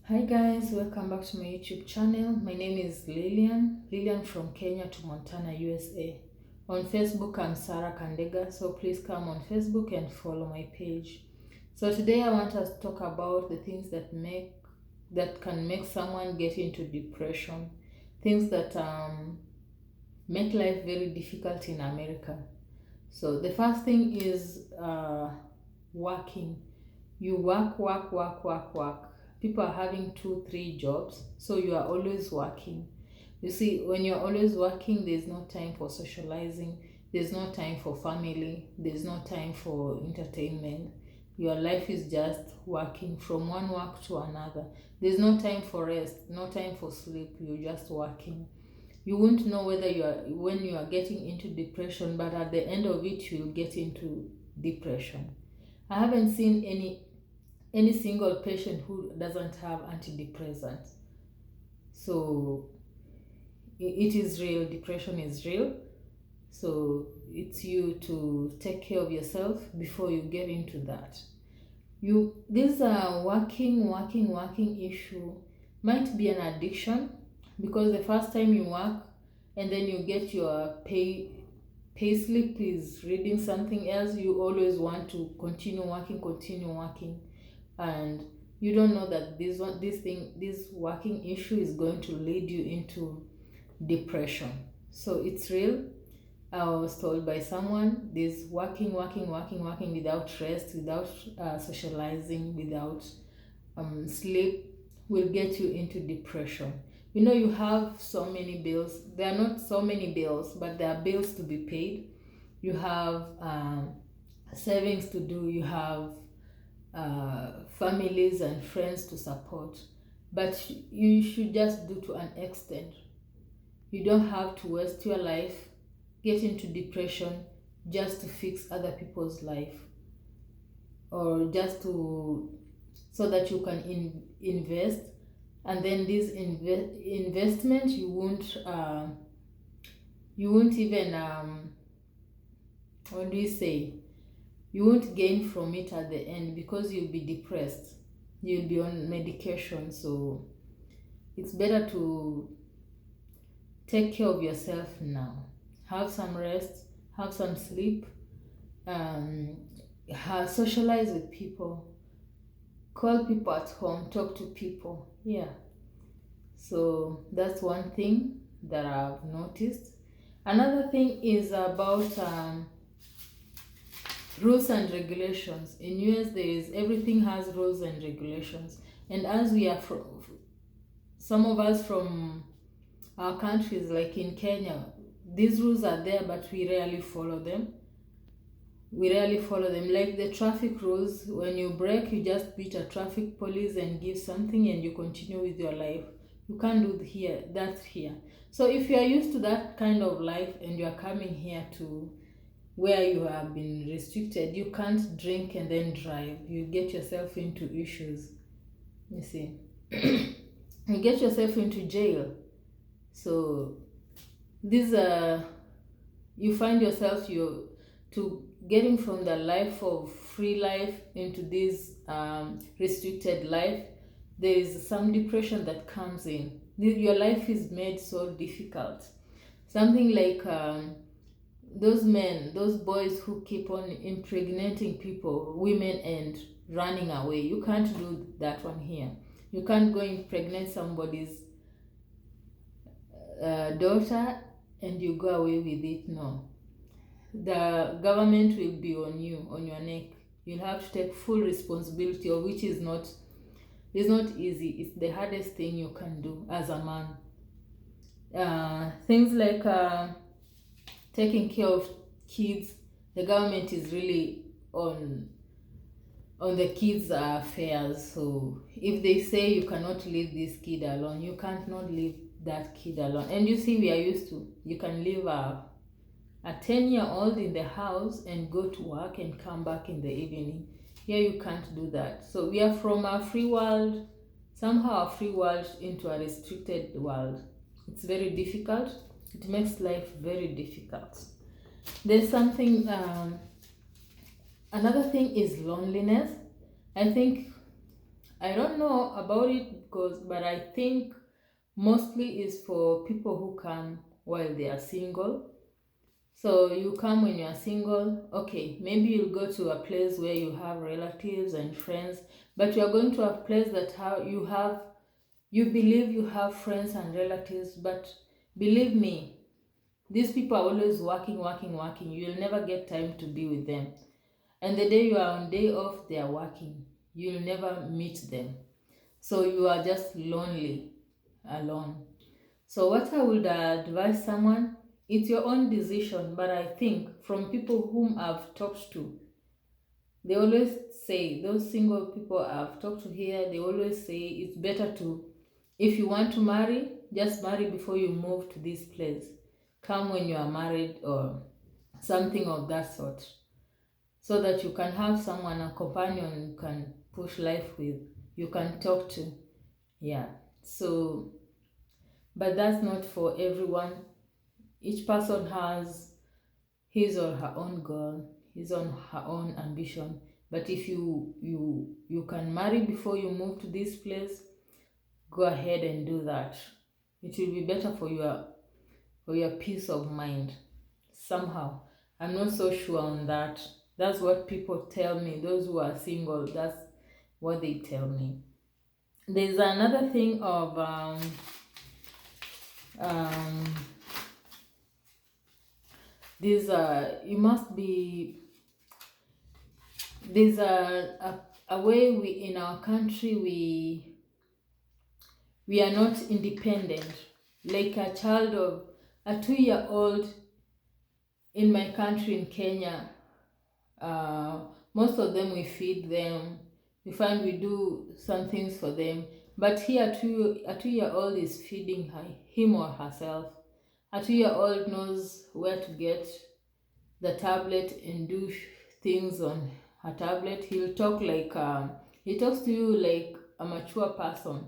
Hi guys, welcome back to my YouTube channel. My name is Lilian from Kenya to Montana, USA. On Facebook, I'm Sarah Kandega, so please come on Facebook and follow my page. So today I want us to talk about the things that can make someone get into depression, things that make life very difficult in America. So the first thing is working. You work. People are having 2 3 jobs, so you are always working. You see, when you're always working, there's no time for socializing, there's no time for family, there's no time for entertainment. Your life is just working from one work to another. There's no time for rest, no time for sleep. You're just working. You won't know whether when you are getting into depression, but at the end of it you'll get into depression. I haven't seen any single patient who doesn't have antidepressants. So it is real. Depression is real. So it's you to take care of yourself before you get into that. This working issue might be an addiction, because the first time you work and then you get your pay slip is reading something else, you always want to continue working, and you don't know that this working issue is going to lead you into depression. So it's real. I was told by someone, this working without rest, without socializing, without sleep, will get you into depression. You have so many bills. There are not so many bills, but there are bills to be paid. You have savings to do. You have families and friends to support. But you should just do to an extent. You don't have to waste your life, get into depression just to fix other people's life, or just to so that you can invest, and then this investment you won't even what do you say, you won't gain from it at the end, because you'll be depressed, you'll be on medication. So it's better to take care of yourself now. Have some rest, have some sleep, socialize with people, call people at home, talk to people. Yeah. So that's one thing that I've noticed. Another thing is about rules and regulations. In US, everything has rules and regulations, and as we are from, some of us from our countries, like in Kenya, these rules are there, but we rarely follow them. Like the traffic rules. When you break, you just beat a traffic police and give something, and you continue with your life. You can't do that here. So if you are used to that kind of life and you are coming here to where you have been restricted, you can't drink and then drive. You get yourself into issues. You see, you get yourself into jail. So these are, you find yourself to getting from the life of free life into this restricted life. There is some depression that comes in. Your life is made so difficult. Something like those boys who keep on impregnating people, women, and running away. You can't do that one here. You can't go impregnate somebody's daughter and you go away with it. No, the government will be on you, on your neck. You'll have to take full responsibility, of which is not easy. It's the hardest thing you can do as a man. Things like taking care of kids. The government is really on the kids' affairs. So if they say you cannot leave this kid alone, you can't not leave that kid alone. And you see, we are used to, you can leave a 10-year-old in the house and go to work and come back in the evening. Here you can't do that. So we are from a free world, somehow a free world, into a restricted world. It's very difficult. It makes life very difficult. There's something, another thing is loneliness. I think I don't know about it because, but I think mostly is for people who come while they are single. So you come when you are single, okay, maybe you'll go to a place where you have relatives and friends, but you are going to a place that how you believe you have friends and relatives, but believe me, these people are always working, working, working. You'll never get time to be with them. And the day you are on day off, they are working. You'll never meet them. So you are just lonely, alone. So what I would advise someone, it's your own decision, but I think from people whom I've talked to, they always say, those single people I've talked to here, they always say it's better to, if you want to marry, just marry before you move to this place. Come when you are married or something of that sort, so that you can have someone, a companion you can push life with, you can talk to. Yeah. So, but that's not for everyone. Each person has his or her own goal, his or her own ambition. But if you can marry before you move to this place, go ahead and do that. It will be better for your peace of mind. Somehow, I'm not so sure on that. That's what people tell me. Those who are single, that's what they tell me. There's another thing of um, this. You must be. There's a way we in our country we are not independent. Like a child of a 2 year old in my country in Kenya, uh, most of them we feed them. We find we do some things for them. But here a 2 year old is feeding him or herself. A 2 year old knows where to get the tablet and do things on her tablet. He'll talk like he talks to you like a mature person.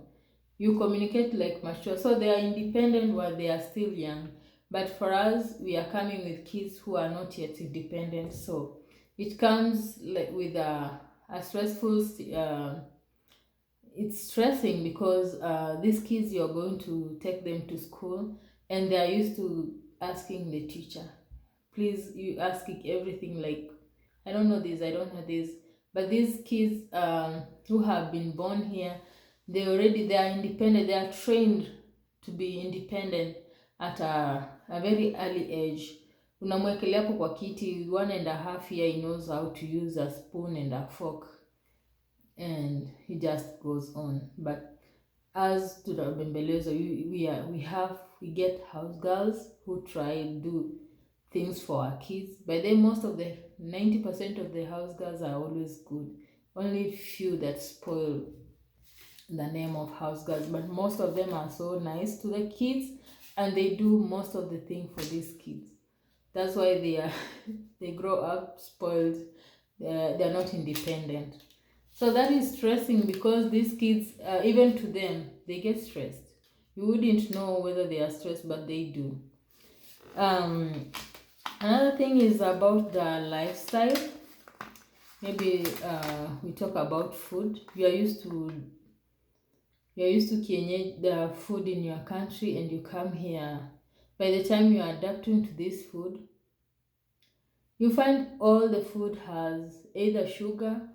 You communicate like mature, so they are independent while they are still young. But for us, we are coming with kids who are not yet independent, so it comes like with a stressful it's stressing because these kids, you're going to take them to school and they are used to asking the teacher, please, you asking everything like, I don't know this, I don't know this. But these kids who have been born here, they are independent, they are trained to be independent at a very early age. Unamwekelea hapo kwa kiti, 1.5 years, he knows how to use a spoon and a fork, and he just goes on. But as to the Bembelezo, we get house girls who try to do things for our kids. By then, most of the 90% of the house girls are always good. Only few that spoil the name of house girls, but most of them are so nice to the kids, and they do most of the thing for these kids. That's why they are they grow up spoiled. They're not independent. So that is stressing because these kids, even to them, they get stressed. You wouldn't know whether they are stressed, but they do. Another thing is about the lifestyle. Maybe we talk about food. You're used to kienyeji, the food in your country, and you come here. By the time you are adapting to this food, you find all the food has either sugar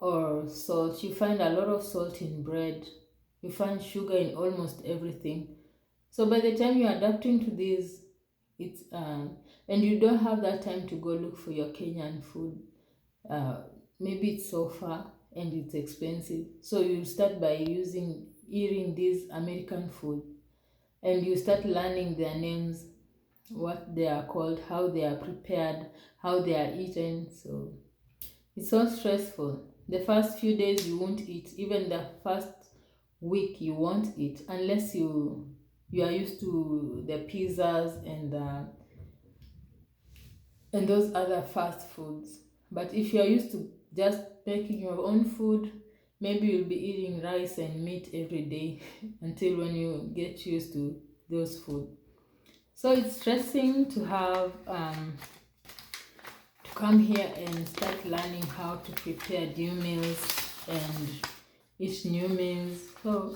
or salt. You find a lot of salt in bread. You find sugar in almost everything. So by the time you're adapting to this, it's and you don't have that time to go look for your Kenyan food. Maybe it's so far and it's expensive. So you start by eating this American food, and you start learning their names, what they are called, how they are prepared, how they are eaten. So it's so stressful. The first few days you won't eat. Even the first week you won't eat unless you are used to the pizzas and those other fast foods. But if you are used to just making your own food, maybe you'll be eating rice and meat every day until when you get used to those food. So it's stressing to have to come here and start learning how to prepare new meals and each new means. So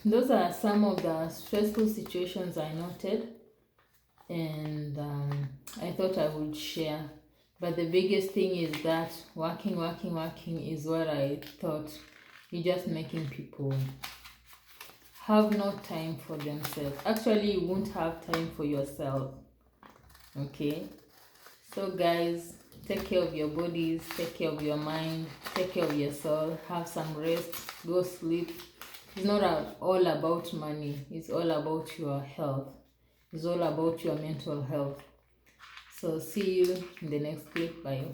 those are some of the stressful situations I noted, and I thought I would share. But the biggest thing is that working is what I thought. You're just making people have no time for themselves. Actually, you won't have time for yourself. Okay? So guys, take care of your bodies, take care of your mind, take care of your soul, have some rest, go sleep. It's not all about money. It's all about your health. It's all about your mental health. So see you in the next clip. Bye.